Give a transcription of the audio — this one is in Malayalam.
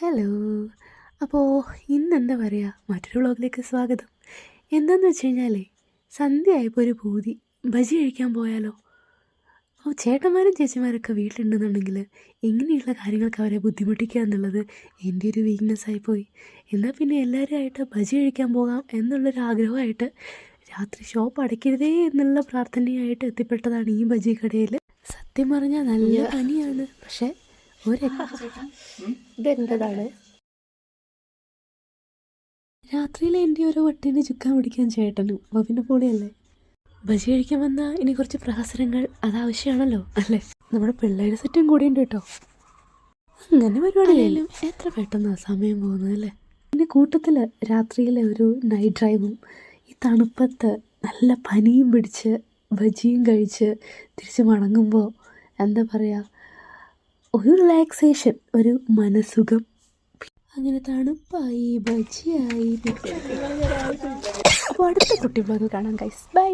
ഹലോ. അപ്പോൾ ഇന്നെന്താ പറയുക, മറ്റൊരു വ്ളോഗിലേക്ക് സ്വാഗതം. എന്താണെന്ന് വെച്ച് കഴിഞ്ഞാലേ, സന്ധ്യയായപ്പോൾ ഒരു പൂതി ബജി കഴിക്കാൻ പോയാലോ. അപ്പോൾ ചേട്ടന്മാരും ചേച്ചിമാരൊക്കെ വീട്ടിലുണ്ടെന്നുണ്ടെങ്കിൽ ഇങ്ങനെയുള്ള കാര്യങ്ങൾക്ക് അവരെ ബുദ്ധിമുട്ടിക്കുക എന്നുള്ളത് എൻ്റെ ഒരു വീക്ക്നെസ്സായിപ്പോയി. എന്നാൽ പിന്നെ എല്ലാവരുമായിട്ട് ബജി കഴിക്കാൻ പോകാം എന്നുള്ളൊരു ആഗ്രഹമായിട്ട് രാത്രി ഷോപ്പ് അടയ്ക്കരുതേ എന്നുള്ള പ്രാർത്ഥനയായിട്ട് എത്തിപ്പെട്ടതാണ് ഈ ബജി കടയിൽ. സത്യം പറഞ്ഞാൽ നല്ല പനിയാണ്, പക്ഷേ ഇതെൻ്റെതാണ്. രാത്രിയിലെ എൻ്റെ ഓരോ വട്ടീനെ ചുക്കാൻ പിടിക്കാൻ ചേട്ടനും ബബിൻ്റെ പോലെയല്ലേ. ബജി കഴിക്കാൻ വന്നാൽ ഇനി കുറച്ച് പ്രഹസനങ്ങൾ അതാവശ്യമാണല്ലോ അല്ലേ. നമ്മുടെ പിള്ളേരുടെ സെറ്റും കൂടിയുണ്ട് കേട്ടോ. അങ്ങനെ പരിപാടിയായാലും എത്ര പെട്ടെന്നാണ് സമയം പോകുന്നത് അല്ലേ. പിന്നെ കൂട്ടത്തിൽ രാത്രിയിലെ ഒരു നൈറ്റ് ഡ്രൈവും ഈ തണുപ്പത്ത് നല്ല പനിയും പിടിച്ച് ബജിയും കഴിച്ച് തിരിച്ച് മടങ്ങുമ്പോൾ എന്താ പറയുക, ഒരു റിലാക്സേഷൻ, ഒരു മനസുഖം. അങ്ങനെ തണുപ്പായി ബജിയായി. അപ്പോൾ അടുത്ത കുട്ടി വ്ളോഗ് കാണാം ഗൈസ്. ബൈ.